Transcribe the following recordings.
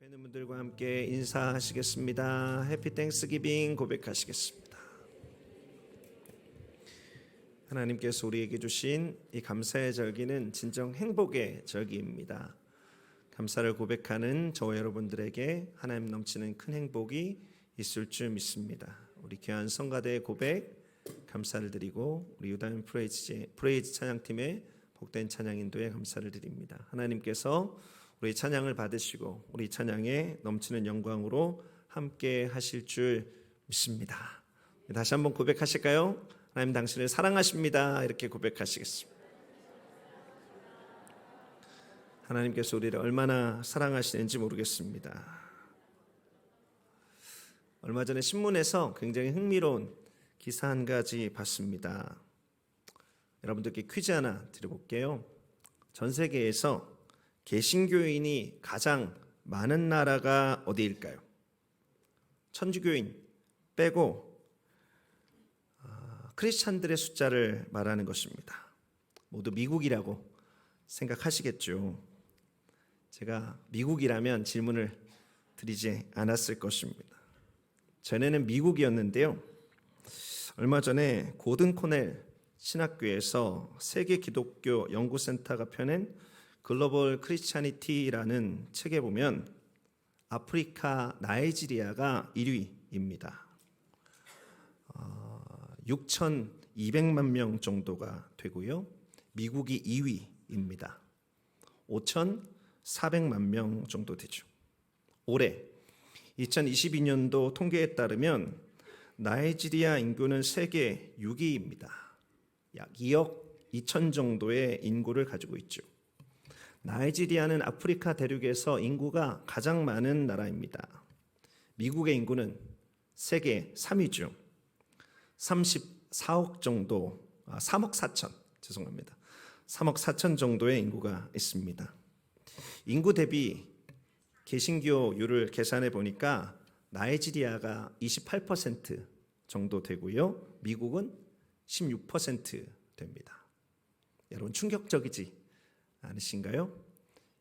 있는 분들과 함께 인사하시겠습니다. 해피 땡스기빙 고백하시겠습니다. 하나님께서 우리에게 주신 이 감사의 절기는 진정 행복의 절기입니다. 감사를 고백하는 저와 여러분들에게 하나님 넘치는 큰 행복이 있을 줄 믿습니다. 우리 귀한 성가대의 고백 감사를 드리고 우리 유다인 프레이즈 찬양팀의 복된 찬양 인도에 감사를 드립니다. 하나님께서 우리 찬양을 받으시고 우리 찬양에 넘치는 영광으로 함께 하실 줄 믿습니다. 다시 한번 고백하실까요? 하나님 당신을 사랑하십니다. 이렇게 고백하시겠습니다. 하나님께서 우리를 얼마나 사랑하시는지 모르겠습니다. 얼마 전에 신문에서 굉장히 흥미로운 기사 한 가지 봤습니다. 여러분들께 퀴즈 하나 드려볼게요. 전 세계에서 개신교인이 가장 많은 나라가 어디일까요? 천주교인 빼고 크리스찬들의 숫자를 말하는 것입니다. 모두 미국이라고 생각하시겠죠. 제가 미국이라면 질문을 드리지 않았을 것입니다. 전에는 미국이었는데요. 얼마 전에 고든 코넬 신학교에서 세계 기독교 연구센터가 펴낸 글로벌 크리스찬니티라는 책에 보면 아프리카 나이지리아가 1위입니다. 6,200만 명 정도가 되고요. 미국이 2위입니다. 5,400만 명 정도 되죠. 올해 2022년도 통계에 따르면 나이지리아 인구는 세계 6위입니다. 약 2억 2천 정도의 인구를 가지고 있죠. 나이지리아는 아프리카 대륙에서 인구가 가장 많은 나라입니다. 미국의 인구는 세계 3위죠. 34억 정도, 3억 4천, 죄송합니다. 3억 4천 정도의 인구가 있습니다. 인구 대비 개신교율을 계산해 보니까 나이지리아가 28% 정도 되고요. 미국은 16% 됩니다. 여러분 충격적이지 않으신가요?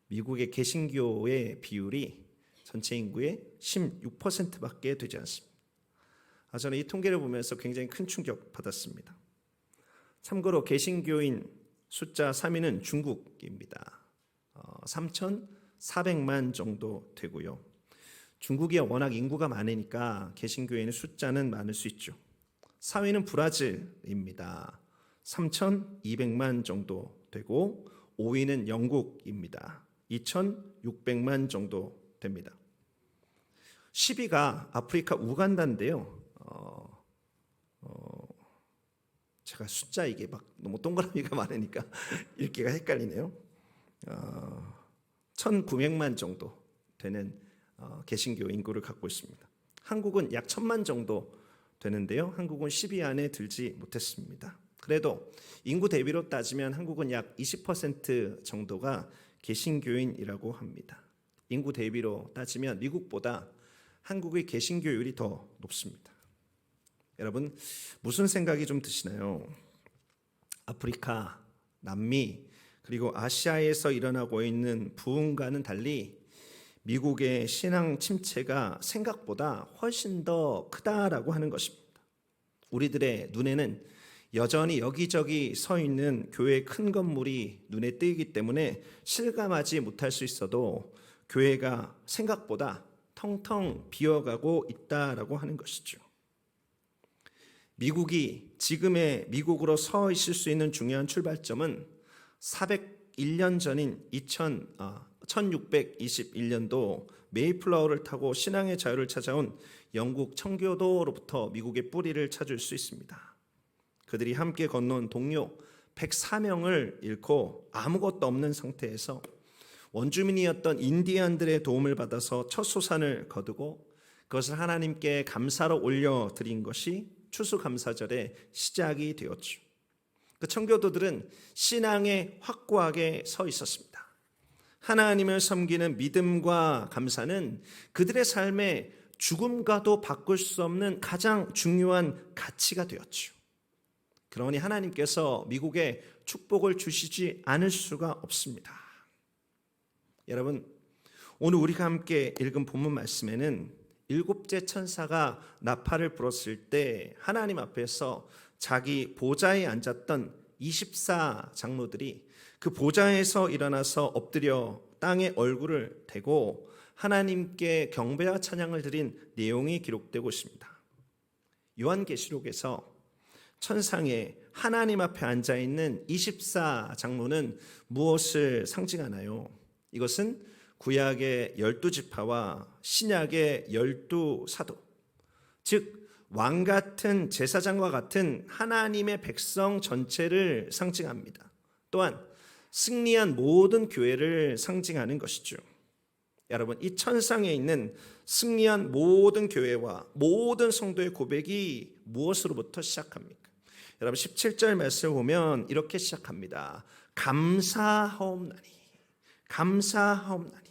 미국의 개신교의 비율이 전체 인구의 16%밖에 되지 않습니다. 저는 이 통계를 보면서 굉장히 큰 충격 받았습니다. 참고로 개신교인 숫자 3위는 중국입니다. 3,400만 정도 되고요. 중국이 워낙 인구가 많으니까 개신교인의 숫자는 많을 수 있죠. 4위는 브라질입니다. 3,200만 정도 되고 5위는 영국입니다. 2,600만 정도 됩니다. 10위가 아프리카 우간다인데요. 제가 숫자 이게 막 너무 동그라미가 많으니까 읽기가 헷갈리네요. 1,900만 정도 되는 개신교 인구를 갖고 있습니다. 한국은 약 1,000만 정도 되는데요. 한국은 10위 안에 들지 못했습니다. 그래도 인구 대비로 따지면 한국은 약 20% 정도가 개신교인이라고 합니다. 인구 대비로 따지면 미국보다 한국의 개신교율이 더 높습니다. 여러분 무슨 생각이 좀 드시나요? 아프리카, 남미 그리고 아시아에서 일어나고 있는 부흥과는 달리 미국의 신앙 침체가 생각보다 훨씬 더 크다라고 하는 것입니다. 우리들의 눈에는 여전히 여기저기 서 있는 교회 큰 건물이 눈에 띄기 때문에 실감하지 못할 수 있어도 교회가 생각보다 텅텅 비어가고 있다라고 하는 것이죠. 미국이 지금의 미국으로 서 있을 수 있는 중요한 출발점은 401년 전인 1621년도 메이플라워를 타고 신앙의 자유를 찾아온 영국 청교도로부터 미국의 뿌리를 찾을 수 있습니다. 그들이 함께 건너온 동료 104명을 잃고 아무것도 없는 상태에서 원주민이었던 인디안들의 도움을 받아서 첫 소산을 거두고 그것을 하나님께 감사로 올려드린 것이 추수감사절의 시작이 되었죠. 그 청교도들은 신앙에 확고하게 서 있었습니다. 하나님을 섬기는 믿음과 감사는 그들의 삶의 죽음과도 바꿀 수 없는 가장 중요한 가치가 되었죠. 그러니 하나님께서 미국에 축복을 주시지 않을 수가 없습니다. 여러분 오늘 우리가 함께 읽은 본문 말씀에는 일곱째 천사가 나팔을 불었을 때 하나님 앞에서 자기 보좌에 앉았던 24장로들이 그 보좌에서 일어나서 엎드려 땅에 얼굴을 대고 하나님께 경배와 찬양을 드린 내용이 기록되고 있습니다. 요한계시록에서 천상에 하나님 앞에 앉아있는 24장로는 무엇을 상징하나요? 이것은 구약의 12지파와 신약의 12사도, 즉 왕같은 제사장과 같은 하나님의 백성 전체를 상징합니다. 또한 승리한 모든 교회를 상징하는 것이죠. 여러분, 이 천상에 있는 승리한 모든 교회와 모든 성도의 고백이 무엇으로부터 시작합니까? 여러분 17절 말씀을 보면 이렇게 시작합니다. 감사하옵나니, 감사하옵나니.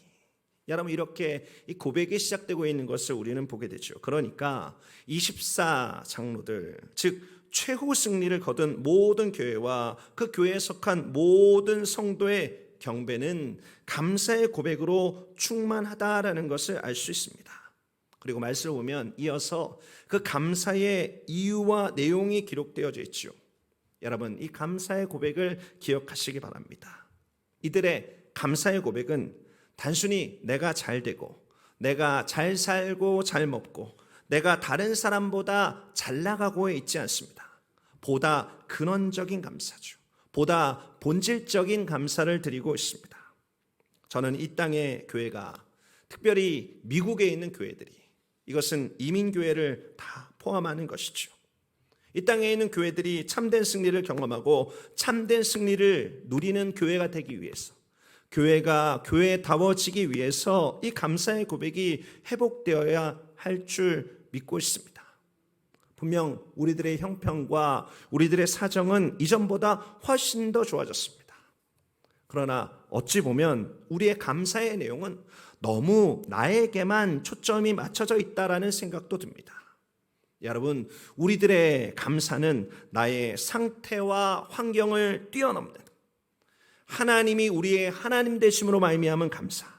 여러분, 이렇게 이 고백이 시작되고 있는 것을 우리는 보게 되죠. 그러니까 24장로들, 즉 최후 승리를 거둔 모든 교회와 그 교회에 속한 모든 성도의 경배는 감사의 고백으로 충만하다라는 것을 알 수 있습니다. 그리고 말씀을 보면 이어서 그 감사의 이유와 내용이 기록되어져 있죠. 여러분, 이 감사의 고백을 기억하시기 바랍니다. 이들의 감사의 고백은 단순히 내가 잘 되고 내가 잘 살고 잘 먹고 내가 다른 사람보다 잘 나가고에 있지 않습니다. 보다 근원적인 감사죠. 보다 본질적인 감사를 드리고 있습니다. 저는 이 땅의 교회가, 특별히 미국에 있는 교회들이, 이것은 이민교회를 다 포함하는 것이죠. 이 땅에 있는 교회들이 참된 승리를 경험하고 참된 승리를 누리는 교회가 되기 위해서, 교회가 교회다워지기 위해서 이 감사의 고백이 회복되어야 할 줄 믿고 있습니다. 분명 우리들의 형편과 우리들의 사정은 이전보다 훨씬 더 좋아졌습니다. 그러나 어찌 보면 우리의 감사의 내용은 너무 나에게만 초점이 맞춰져 있다라는 생각도 듭니다. 여러분, 우리들의 감사는 나의 상태와 환경을 뛰어넘는, 하나님이 우리의 하나님 되심으로 말미암은 감사,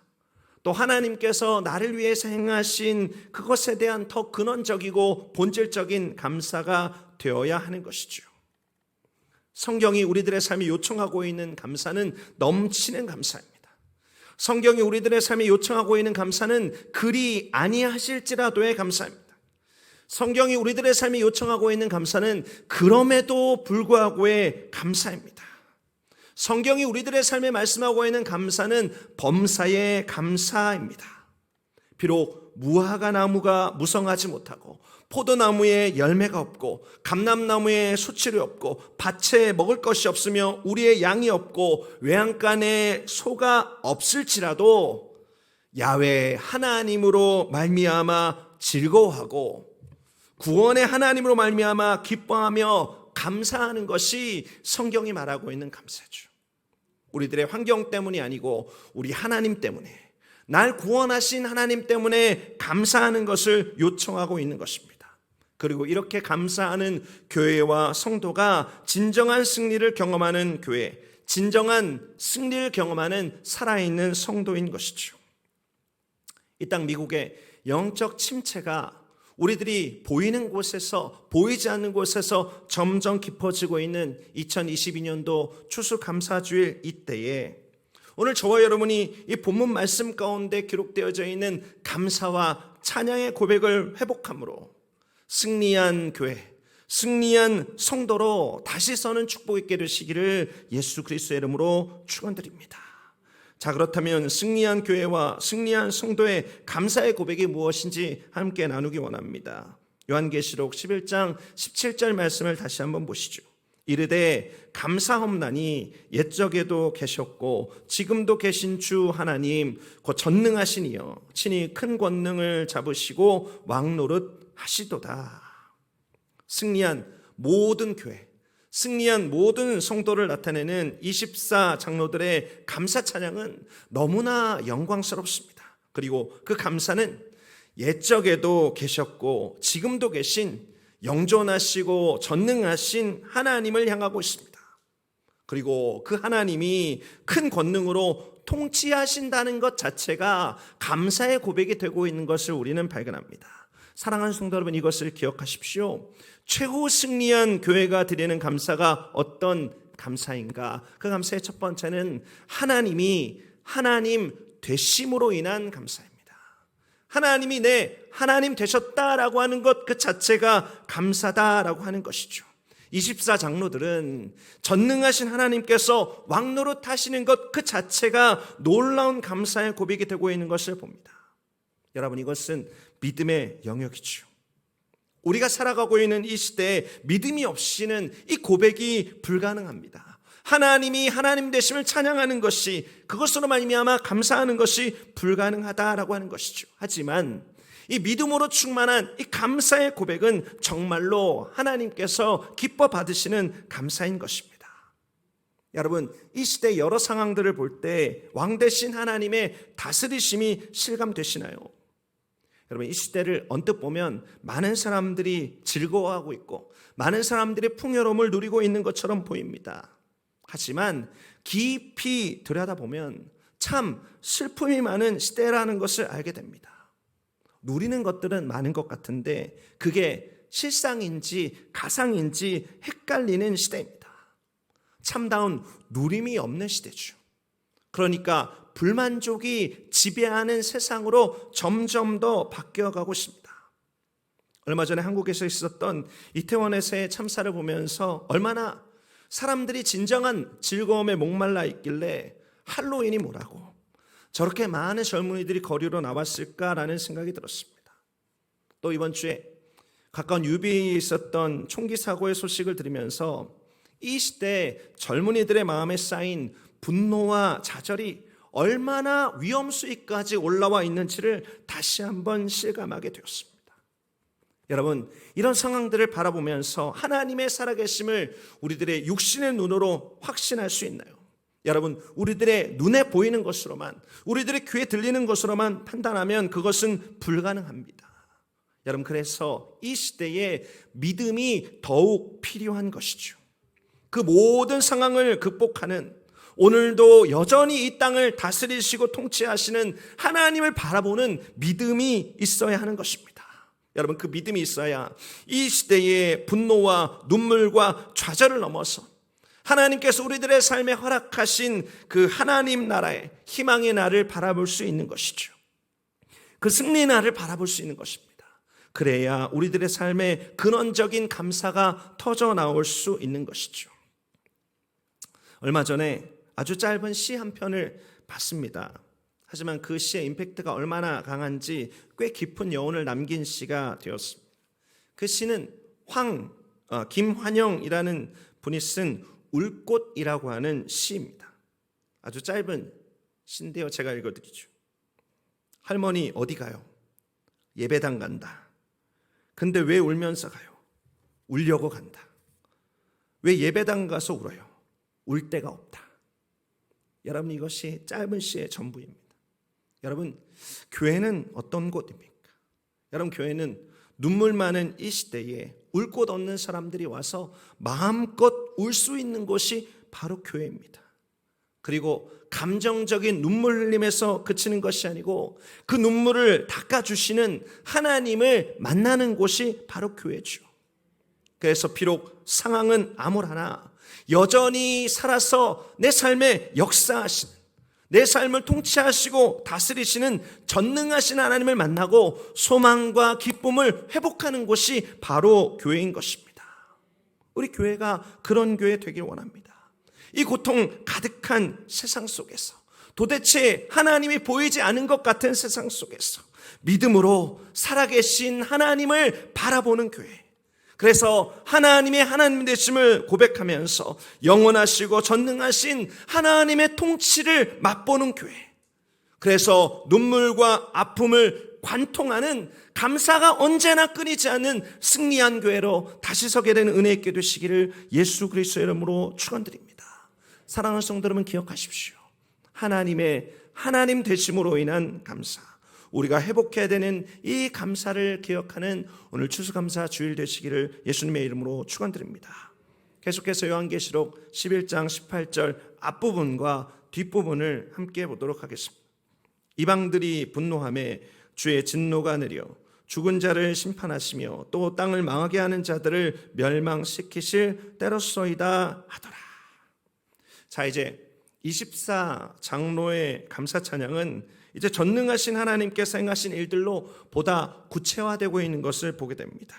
또 하나님께서 나를 위해서 행하신 그것에 대한 더 근원적이고 본질적인 감사가 되어야 하는 것이죠. 성경이 우리들의 삶에 요청하고 있는 감사는 넘치는 감사입니다. 성경이 우리들의 삶에 요청하고 있는 감사는 그리 아니하실지라도의 감사입니다. 성경이 우리들의 삶에 요청하고 있는 감사는 그럼에도 불구하고의 감사입니다. 성경이 우리들의 삶에 말씀하고 있는 감사는 범사의 감사입니다. 비록 무화과 나무가 무성하지 못하고 포도나무에 열매가 없고 감람나무에 수치이 없고 밭에 먹을 것이 없으며 우리의 양이 없고 외양간에 소가 없을지라도 야훼 하나님으로 말미암아 즐거워하고 구원의 하나님으로 말미암아 기뻐하며 감사하는 것이 성경이 말하고 있는 감사죠. 우리들의 환경 때문이 아니고 우리 하나님 때문에, 날 구원하신 하나님 때문에 감사하는 것을 요청하고 있는 것입니다. 그리고 이렇게 감사하는 교회와 성도가 진정한 승리를 경험하는 교회, 진정한 승리를 경험하는 살아있는 성도인 것이죠. 이 땅 미국의 영적 침체가 우리들이 보이는 곳에서 보이지 않는 곳에서 점점 깊어지고 있는 2022년도 추수감사주일 이때에 오늘 저와 여러분이 이 본문 말씀 가운데 기록되어져 있는 감사와 찬양의 고백을 회복함으로 승리한 교회, 승리한 성도로 다시 서는 축복 있게 되시기를 예수 그리스도의 이름으로 축원드립니다. 자, 그렇다면 승리한 교회와 승리한 성도의 감사의 고백이 무엇인지 함께 나누기 원합니다. 요한계시록 11장 17절 말씀을 다시 한번 보시죠. 이르되 감사옵나니 옛적에도 계셨고 지금도 계신 주 하나님 곧 전능하신 이여 친히 큰 권능을 잡으시고 왕노릇 하시도다. 승리한 모든 교회, 승리한 모든 성도를 나타내는 24장로들의 감사 찬양은 너무나 영광스럽습니다. 그리고 그 감사는 옛적에도 계셨고 지금도 계신 영존하시고 전능하신 하나님을 향하고 있습니다. 그리고 그 하나님이 큰 권능으로 통치하신다는 것 자체가 감사의 고백이 되고 있는 것을 우리는 발견합니다. 사랑하는 성도 여러분, 이것을 기억하십시오. 최후 승리한 교회가 드리는 감사가 어떤 감사인가? 그 감사의 첫 번째는 하나님이 하나님 되심으로 인한 감사입니다. 하나님이 내 하나님 되셨다라고 하는 것 그 자체가 감사다라고 하는 것이죠. 24장로들은 전능하신 하나님께서 왕노릇 하시는 것 그 자체가 놀라운 감사의 고백이 되고 있는 것을 봅니다. 여러분, 이것은 믿음의 영역이죠. 우리가 살아가고 있는 이 시대에 믿음이 없이는 이 고백이 불가능합니다. 하나님이 하나님 되심을 찬양하는 것이, 그것으로 말미암아 감사하는 것이 불가능하다라고 하는 것이죠. 하지만 이 믿음으로 충만한 이 감사의 고백은 정말로 하나님께서 기뻐 받으시는 감사인 것입니다. 여러분, 이 시대 여러 상황들을 볼 때 왕 되신 하나님의 다스리심이 실감되시나요? 여러분, 이 시대를 언뜻 보면 많은 사람들이 즐거워하고 있고 많은 사람들이 풍요로움을 누리고 있는 것처럼 보입니다. 하지만 깊이 들여다보면 참 슬픔이 많은 시대라는 것을 알게 됩니다. 누리는 것들은 많은 것 같은데 그게 실상인지 가상인지 헷갈리는 시대입니다. 참다운 누림이 없는 시대죠. 그러니까 불만족이 지배하는 세상으로 점점 더 바뀌어가고 있습니다. 얼마 전에 한국에서 있었던 이태원에서의 참사를 보면서 얼마나 사람들이 진정한 즐거움에 목말라 있길래 할로윈이 뭐라고 저렇게 많은 젊은이들이 거리로 나왔을까라는 생각이 들었습니다. 또 이번 주에 가까운 유비에 있었던 총기 사고의 소식을 들으면서 이 시대 젊은이들의 마음에 쌓인 분노와 좌절이 얼마나 위험수위까지 올라와 있는지를 다시 한번 실감하게 되었습니다. 여러분, 이런 상황들을 바라보면서 하나님의 살아계심을 우리들의 육신의 눈으로 확신할 수 있나요? 여러분, 우리들의 눈에 보이는 것으로만, 우리들의 귀에 들리는 것으로만 판단하면 그것은 불가능합니다. 여러분, 그래서 이 시대에 믿음이 더욱 필요한 것이죠. 그 모든 상황을 극복하는, 오늘도 여전히 이 땅을 다스리시고 통치하시는 하나님을 바라보는 믿음이 있어야 하는 것입니다. 여러분, 그 믿음이 있어야 이 시대의 분노와 눈물과 좌절을 넘어서 하나님께서 우리들의 삶에 허락하신 그 하나님 나라의 희망의 날을 바라볼 수 있는 것이죠. 그 승리의 날을 바라볼 수 있는 것입니다. 그래야 우리들의 삶에 근원적인 감사가 터져 나올 수 있는 것이죠. 얼마 전에 아주 짧은 시 한 편을 봤습니다. 하지만 그 시의 임팩트가 얼마나 강한지 꽤 깊은 여운을 남긴 시가 되었습니다. 그 시는 김환영이라는 분이 쓴 울꽃이라고 하는 시입니다. 아주 짧은 시인데요, 제가 읽어드리죠. 할머니 어디 가요? 예배당 간다. 근데 왜 울면서 가요? 울려고 간다. 왜 예배당 가서 울어요? 울 데가 없다. 여러분, 이것이 짧은 시의 전부입니다. 여러분, 교회는 어떤 곳입니까? 여러분, 교회는 눈물 많은 이 시대에 울 곳 없는 사람들이 와서 마음껏 울 수 있는 곳이 바로 교회입니다. 그리고 감정적인 눈물 흘림에서 그치는 것이 아니고 그 눈물을 닦아주시는 하나님을 만나는 곳이 바로 교회죠. 그래서 비록 상황은 암울하나 여전히 살아서 내 삶에 역사하시는, 내 삶을 통치하시고 다스리시는 전능하신 하나님을 만나고 소망과 기쁨을 회복하는 곳이 바로 교회인 것입니다. 우리 교회가 그런 교회 되길 원합니다. 이 고통 가득한 세상 속에서, 도대체 하나님이 보이지 않은 것 같은 세상 속에서 믿음으로 살아계신 하나님을 바라보는 교회, 그래서 하나님의 하나님 되심을 고백하면서 영원하시고 전능하신 하나님의 통치를 맛보는 교회, 그래서 눈물과 아픔을 관통하는 감사가 언제나 끊이지 않는 승리한 교회로 다시 서게 되는 은혜 있게 되시기를 예수 그리스도의 이름으로 축원드립니다. 사랑하는 성도 여러분, 기억하십시오. 하나님의 하나님 되심으로 인한 감사, 우리가 회복해야 되는 이 감사를 기억하는 오늘 추수감사 주일 되시기를 예수님의 이름으로 축원드립니다. 계속해서 요한계시록 11장 18절 앞부분과 뒷부분을 함께 보도록 하겠습니다. 이방들이 분노하며 주의 진노가 내려 죽은 자를 심판하시며 또 땅을 망하게 하는 자들을 멸망시키실 때로소이다 하더라. 자, 이제 24장로의 감사 찬양은 이제 전능하신 하나님께서 행하신 일들로 보다 구체화되고 있는 것을 보게 됩니다.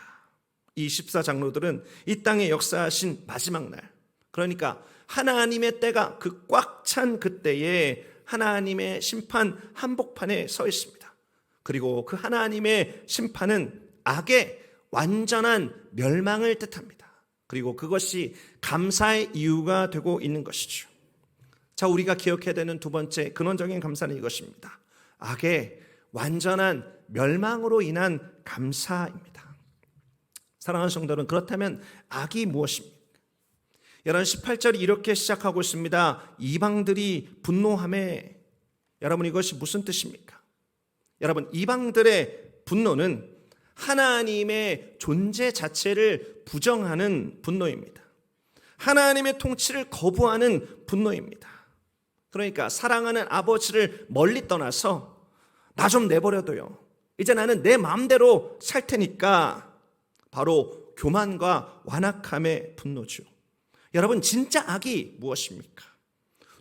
이 24장로들은 이 땅에 역사하신 마지막 날, 그러니까 하나님의 때가 그 꽉 찬 그때에 하나님의 심판 한복판에 서 있습니다. 그리고 그 하나님의 심판은 악의 완전한 멸망을 뜻합니다. 그리고 그것이 감사의 이유가 되고 있는 것이죠. 자, 우리가 기억해야 되는 두 번째 근원적인 감사는 이것입니다. 악의 완전한 멸망으로 인한 감사입니다. 사랑하는 성도는, 그렇다면 악이 무엇입니까? 여러분, 18절이 이렇게 시작하고 있습니다. 이방들이 분노하매. 여러분, 이것이 무슨 뜻입니까? 여러분, 이방들의 분노는 하나님의 존재 자체를 부정하는 분노입니다. 하나님의 통치를 거부하는 분노입니다. 그러니까 사랑하는 아버지를 멀리 떠나서 나 좀 내버려둬요, 이제 나는 내 마음대로 살 테니까, 바로 교만과 완악함의 분노죠. 여러분, 진짜 악이 무엇입니까?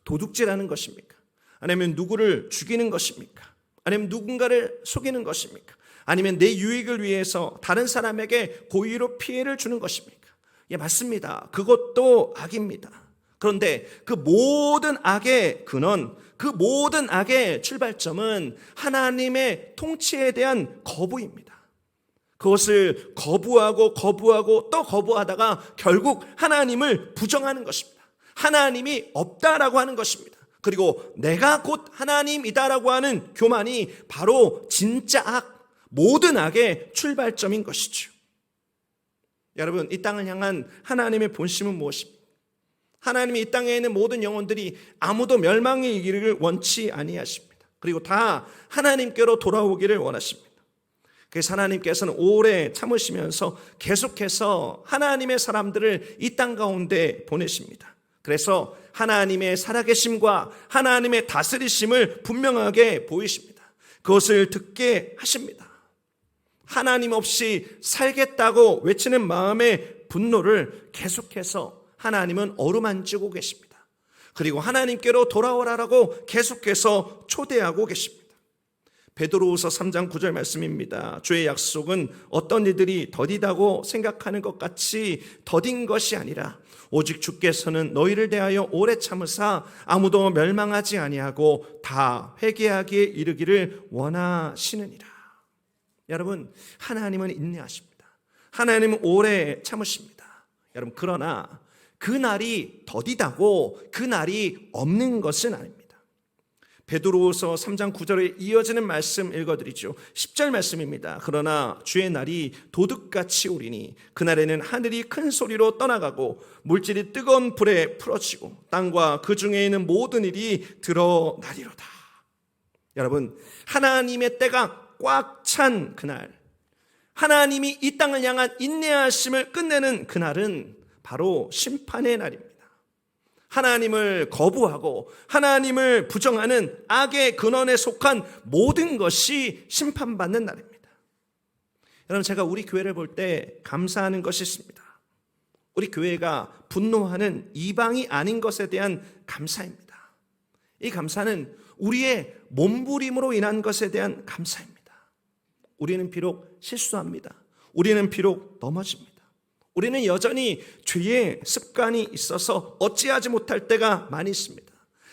도둑질하는 것입니까? 아니면 누구를 죽이는 것입니까? 아니면 누군가를 속이는 것입니까? 아니면 내 유익을 위해서 다른 사람에게 고의로 피해를 주는 것입니까? 예, 맞습니다. 그것도 악입니다. 그런데 그 모든 악의 근원, 그 모든 악의 출발점은 하나님의 통치에 대한 거부입니다. 그것을 거부하고 또 거부하다가 결국 하나님을 부정하는 것입니다. 하나님이 없다라고 하는 것입니다. 그리고 내가 곧 하나님이다라고 하는 교만이 바로 진짜 악, 모든 악의 출발점인 것이죠. 여러분, 이 땅을 향한 하나님의 본심은 무엇입니까? 하나님이 이 땅에 있는 모든 영혼들이 아무도 멸망에 이르기를 원치 아니하십니다. 그리고 다 하나님께로 돌아오기를 원하십니다. 그래서 하나님께서는 오래 참으시면서 계속해서 하나님의 사람들을 이 땅 가운데 보내십니다. 그래서 하나님의 살아계심과 하나님의 다스리심을 분명하게 보이십니다. 그것을 듣게 하십니다. 하나님 없이 살겠다고 외치는 마음의 분노를 계속해서 하나님은 어루만지고 계십니다. 그리고 하나님께로 돌아오라라고 계속해서 초대하고 계십니다. 베드로후서 3장 9절 말씀입니다. 주의 약속은 어떤 이들이 더디다고 생각하는 것 같이 더딘 것이 아니라 오직 주께서는 너희를 대하여 오래 참으사 아무도 멸망하지 아니하고 다 회개하기에 이르기를 원하시느니라. 여러분, 하나님은 인내하십니다. 하나님은 오래 참으십니다. 여러분, 그러나 그 날이 더디다고 그 날이 없는 것은 아닙니다. 베드로후서 3장 9절에 이어지는 말씀 읽어드리죠. 10절 말씀입니다. 그러나 주의 날이 도둑같이 오리니 그날에는 하늘이 큰 소리로 떠나가고 물질이 뜨거운 불에 풀어지고 땅과 그 중에 있는 모든 일이 드러나리로다. 여러분, 하나님의 때가 꽉 찬 그날, 하나님이 이 땅을 향한 인내하심을 끝내는 그날은 바로 심판의 날입니다. 하나님을 거부하고 하나님을 부정하는 악의 근원에 속한 모든 것이 심판받는 날입니다. 여러분, 제가 우리 교회를 볼 때 감사하는 것이 있습니다. 우리 교회가 분노하는 이방이 아닌 것에 대한 감사입니다. 이 감사는 우리의 몸부림으로 인한 것에 대한 감사입니다. 우리는 비록 실수합니다. 우리는 비록 넘어집니다. 우리는 여전히 죄의 습관이 있어서 어찌하지 못할 때가 많이 있습니다.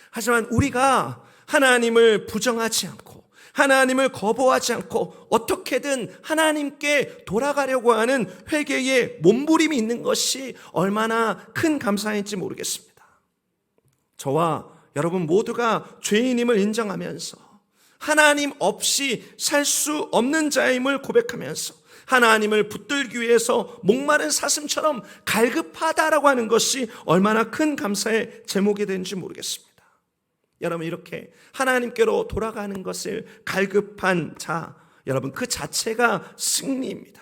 하지만 우리가 하나님을 부정하지 않고 하나님을 거부하지 않고 어떻게든 하나님께 돌아가려고 하는 회개의 몸부림이 있는 것이 얼마나 큰 감사인지 모르겠습니다. 저와 여러분 모두가 죄인임을 인정하면서 하나님 없이 살 수 없는 자임을 고백하면서 하나님을 붙들기 위해서 목마른 사슴처럼 갈급하다라고 하는 것이 얼마나 큰 감사의 제목이 되는지 모르겠습니다. 여러분, 이렇게 하나님께로 돌아가는 것을 갈급한 자, 여러분, 그 자체가 승리입니다.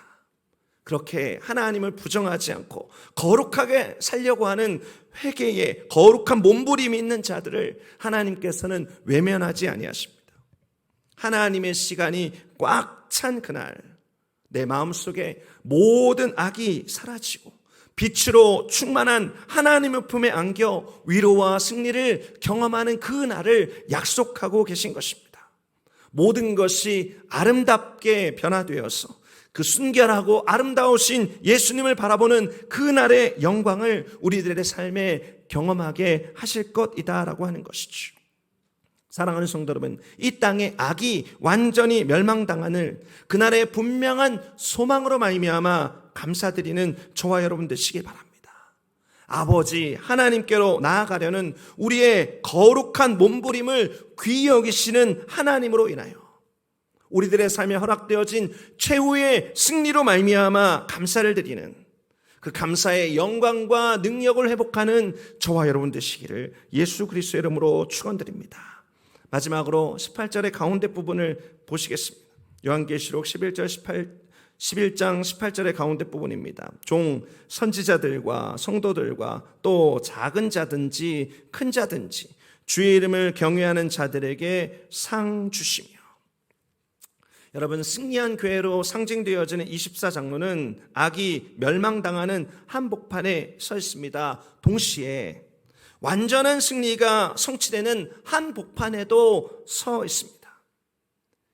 그렇게 하나님을 부정하지 않고 거룩하게 살려고 하는 회개에 거룩한 몸부림이 있는 자들을 하나님께서는 외면하지 아니하십니다. 하나님의 시간이 꽉 찬 그날 내 마음속에 모든 악이 사라지고 빛으로 충만한 하나님의 품에 안겨 위로와 승리를 경험하는 그 날을 약속하고 계신 것입니다. 모든 것이 아름답게 변화되어서 그 순결하고 아름다우신 예수님을 바라보는 그 날의 영광을 우리들의 삶에 경험하게 하실 것이다라고 하는 것이죠. 사랑하는 성도 여러분, 이 땅에 악이 완전히 멸망당하는 그날의 분명한 소망으로 말미암아 감사드리는 저와 여러분 되시기 바랍니다. 아버지 하나님께로 나아가려는 우리의 거룩한 몸부림을 귀히 여기시는 하나님으로 인하여 우리들의 삶에 허락되어진 최후의 승리로 말미암아 감사를 드리는 그 감사의 영광과 능력을 회복하는 저와 여러분 되시기를 예수 그리스도의 이름으로 축원드립니다. 마지막으로 18절의 가운데 부분을 보시겠습니다. 요한계시록 11장 18절의 가운데 부분입니다. 종 선지자들과 성도들과 또 작은 자든지 큰 자든지 주의 이름을 경외하는 자들에게 상 주시며. 여러분, 승리한 교회로 상징되어지는 24장로는 악이 멸망당하는 한복판에 서 있습니다. 동시에 완전한 승리가 성취되는 한복판에도 서 있습니다.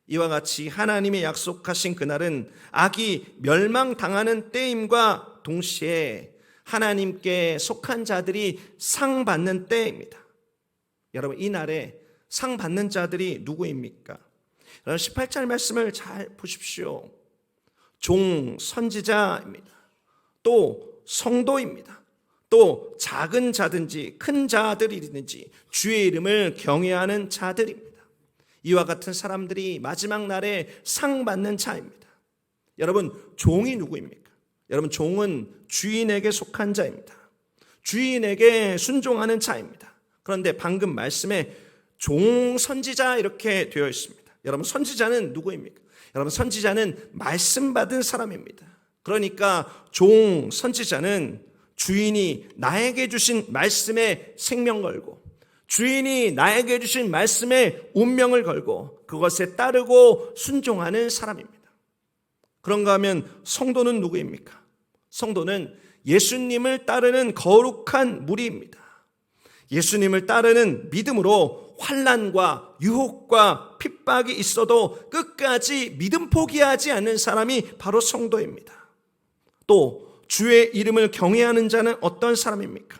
이와 같이 하나님의 약속하신 그날은 악이 멸망당하는 때임과 동시에 하나님께 속한 자들이 상 받는 때입니다. 여러분, 이 날에 상 받는 자들이 누구입니까? 여러분, 18절 말씀을 잘 보십시오. 종 선지자입니다. 또 성도입니다. 또 작은 자든지 큰 자들이든지 주의 이름을 경외하는 자들입니다. 이와 같은 사람들이 마지막 날에 상 받는 자입니다. 여러분, 종이 누구입니까? 여러분, 종은 주인에게 속한 자입니다. 주인에게 순종하는 자입니다. 그런데 방금 말씀에 종 선지자 이렇게 되어 있습니다. 여러분, 선지자는 누구입니까? 여러분, 선지자는 말씀 받은 사람입니다. 그러니까 종 선지자는 주인이 나에게 주신 말씀에 생명 걸고 주인이 나에게 주신 말씀에 운명을 걸고 그것에 따르고 순종하는 사람입니다. 그런가 하면 성도는 누구입니까? 성도는 예수님을 따르는 거룩한 무리입니다. 예수님을 따르는 믿음으로 환난과 유혹과 핍박이 있어도 끝까지 믿음 포기하지 않는 사람이 바로 성도입니다. 또 주의 이름을 경외하는 자는 어떤 사람입니까?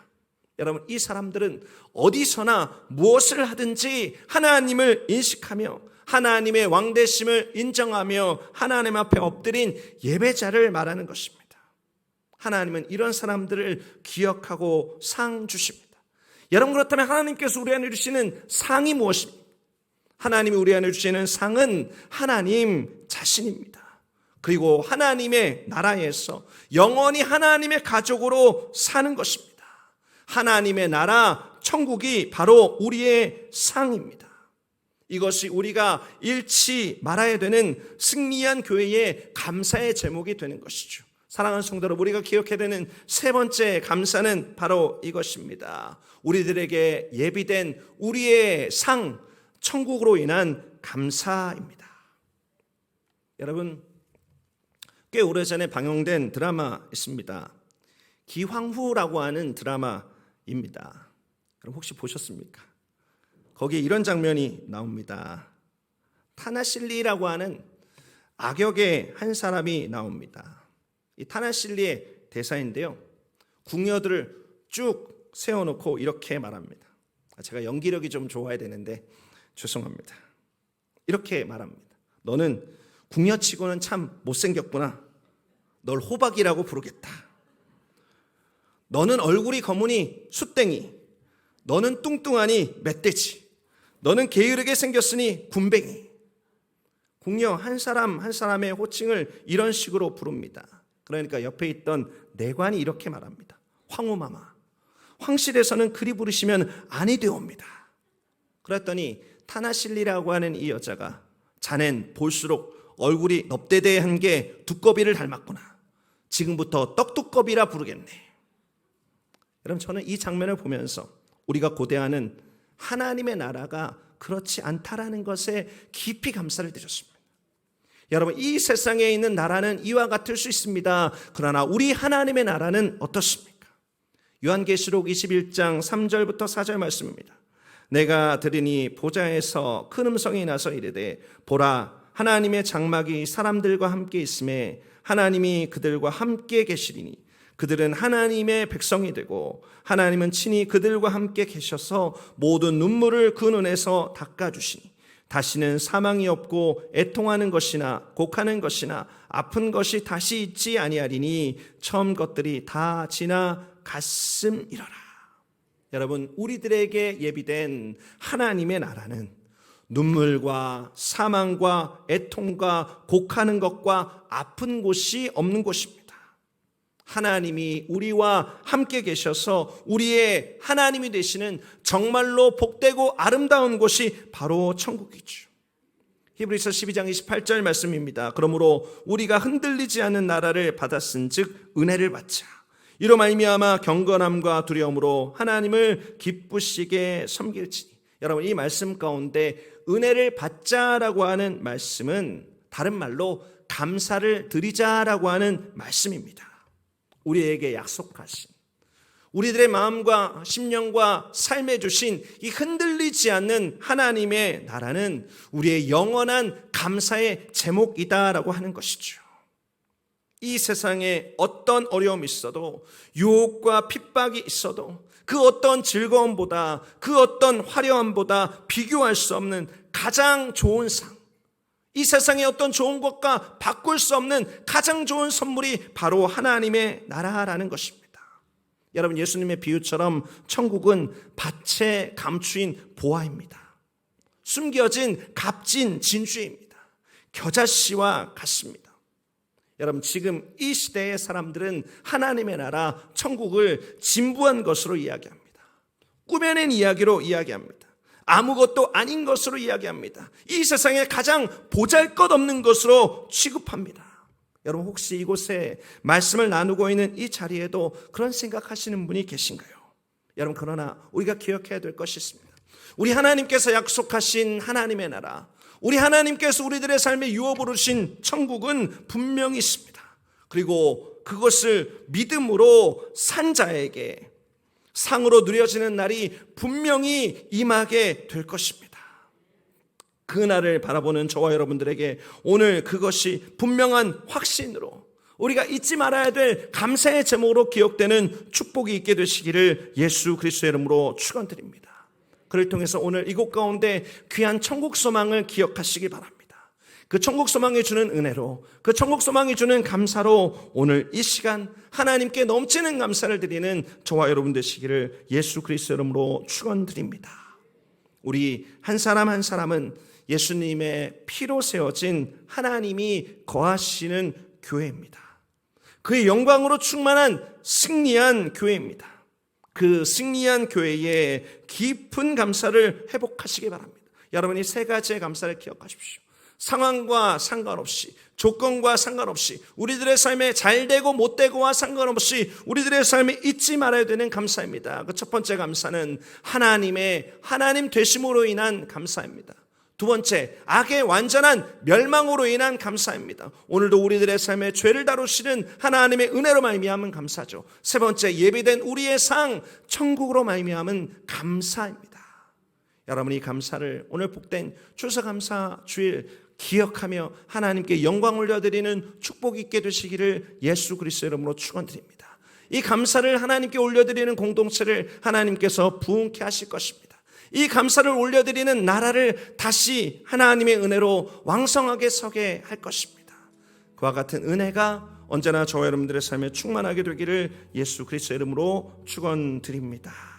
여러분, 이 사람들은 어디서나 무엇을 하든지 하나님을 인식하며 하나님의 왕되심을 인정하며 하나님 앞에 엎드린 예배자를 말하는 것입니다. 하나님은 이런 사람들을 기억하고 상 주십니다. 여러분, 그렇다면 하나님께서 우리 안에 주시는 상이 무엇입니까? 하나님이 우리 안에 주시는 상은 하나님 자신입니다. 그리고 하나님의 나라에서 영원히 하나님의 가족으로 사는 것입니다. 하나님의 나라, 천국이 바로 우리의 상입니다. 이것이 우리가 잃지 말아야 되는 승리한 교회의 감사의 제목이 되는 것이죠. 사랑하는 성도 여러분, 우리가 기억해야 되는 세 번째 감사는 바로 이것입니다. 우리들에게 예비된 우리의 상, 천국으로 인한 감사입니다. 여러분, 꽤 오래전에 방영된 드라마 있습니다. 기황후라고 하는 드라마입니다. 그럼 혹시 보셨습니까? 거기에 이런 장면이 나옵니다. 타나실리라고 하는 악역의 한 사람이 나옵니다. 이 타나실리의 대사인데요, 궁녀들을 쭉 세워놓고 이렇게 말합니다. 제가 연기력이 좀 좋아야 되는데 죄송합니다. 이렇게 말합니다. 너는 궁녀치고는 참 못생겼구나. 널 호박이라고 부르겠다. 너는 얼굴이 검으니 숫땡이. 너는 뚱뚱하니 멧돼지. 너는 게으르게 생겼으니 군뱅이. 궁녀 한 사람 한 사람의 호칭을 이런 식으로 부릅니다. 그러니까 옆에 있던 내관이 이렇게 말합니다. 황후마마, 황실에서는 그리 부르시면 아니 되옵니다. 그랬더니 타나실리라고 하는 이 여자가 자넨 볼수록 얼굴이 넙대대한 게 두꺼비를 닮았구나. 지금부터 떡두꺼비라 부르겠네. 여러분, 저는 이 장면을 보면서 우리가 고대하는 하나님의 나라가 그렇지 않다라는 것에 깊이 감사를 드렸습니다. 여러분, 이 세상에 있는 나라는 이와 같을 수 있습니다. 그러나 우리 하나님의 나라는 어떻습니까? 요한계시록 21장 3절부터 4절 말씀입니다. 내가 들으니 보좌에서 큰 음성이 나서 이르되 보라, 하나님의 장막이 사람들과 함께 있음에 하나님이 그들과 함께 계시리니 그들은 하나님의 백성이 되고 하나님은 친히 그들과 함께 계셔서 모든 눈물을 그 눈에서 닦아주시니 다시는 사망이 없고 애통하는 것이나 곡하는 것이나 아픈 것이 다시 있지 아니하리니 처음 것들이 다 지나갔음이로라. 여러분, 우리들에게 예비된 하나님의 나라는 눈물과 사망과 애통과 곡하는 것과 아픈 곳이 없는 곳입니다. 하나님이 우리와 함께 계셔서 우리의 하나님이 되시는 정말로 복되고 아름다운 곳이 바로 천국이죠. 히브리서 12장 28절 말씀입니다. 그러므로 우리가 흔들리지 않는 나라를 받았은즉 은혜를 받자. 이로 말미암아 경건함과 두려움으로 하나님을 기쁘시게 섬길지니. 여러분, 이 말씀 가운데 은혜를 받자라고 하는 말씀은 다른 말로 감사를 드리자라고 하는 말씀입니다. 우리에게 약속하신, 우리들의 마음과 심령과 삶에 주신 이 흔들리지 않는 하나님의 나라는 우리의 영원한 감사의 제목이다라고 하는 것이죠. 이 세상에 어떤 어려움이 있어도, 유혹과 핍박이 있어도, 그 어떤 즐거움보다, 그 어떤 화려함보다 비교할 수 없는 가장 좋은 상, 이 세상의 어떤 좋은 것과 바꿀 수 없는 가장 좋은 선물이 바로 하나님의 나라라는 것입니다. 여러분, 예수님의 비유처럼 천국은 밭에 감추인 보화입니다. 숨겨진 값진 진주입니다. 겨자씨와 같습니다. 여러분, 지금 이 시대의 사람들은 하나님의 나라, 천국을 진부한 것으로 이야기합니다. 꾸며낸 이야기로 이야기합니다. 아무것도 아닌 것으로 이야기합니다. 이 세상에 가장 보잘것없는 것으로 취급합니다. 여러분, 혹시 이곳에 말씀을 나누고 있는 이 자리에도 그런 생각하시는 분이 계신가요? 여러분, 그러나 우리가 기억해야 될 것이 있습니다. 우리 하나님께서 약속하신 하나님의 나라, 우리 하나님께서 우리들의 삶에 유업으로 주신 천국은 분명히 있습니다. 그리고 그것을 믿음으로 산 자에게 상으로 누려지는 날이 분명히 임하게 될 것입니다. 그 날을 바라보는 저와 여러분들에게 오늘 그것이 분명한 확신으로 우리가 잊지 말아야 될 감사의 제목으로 기억되는 축복이 있게 되시기를 예수 그리스도의 이름으로 축원드립니다. 그를 통해서 오늘 이곳 가운데 귀한 천국 소망을 기억하시기 바랍니다. 그 천국 소망이 주는 은혜로, 그 천국 소망이 주는 감사로 오늘 이 시간 하나님께 넘치는 감사를 드리는 저와 여러분 되시기를 예수 그리스도 이름으로 축원드립니다. 우리 한 사람 한 사람은 예수님의 피로 세워진 하나님이 거하시는 교회입니다. 그의 영광으로 충만한 승리한 교회입니다. 그 승리한 교회에 깊은 감사를 회복하시기 바랍니다. 여러분이 세 가지의 감사를 기억하십시오. 상황과 상관없이, 조건과 상관없이, 우리들의 삶에 잘되고 못되고와 상관없이 우리들의 삶에 잊지 말아야 되는 감사입니다. 그 첫 번째 감사는 하나님 되심으로 인한 감사입니다. 두 번째, 악의 완전한 멸망으로 인한 감사입니다. 오늘도 우리들의 삶에 죄를 다루시는 하나님의 은혜로 말미암은 감사죠. 세 번째, 예비된 우리의 상 천국으로 말미암은 감사입니다. 여러분이 이 감사를 오늘 복된 추수감사 주일 기억하며 하나님께 영광 올려드리는 축복이 있게 되시기를 예수 그리스도 이름으로 축원드립니다. 이 감사를 하나님께 올려드리는 공동체를 하나님께서 부흥케 하실 것입니다. 이 감사를 올려드리는 나라를 다시 하나님의 은혜로 왕성하게 서게 할 것입니다. 그와 같은 은혜가 언제나 저와 여러분들의 삶에 충만하게 되기를 예수 그리스도 이름으로 축원드립니다.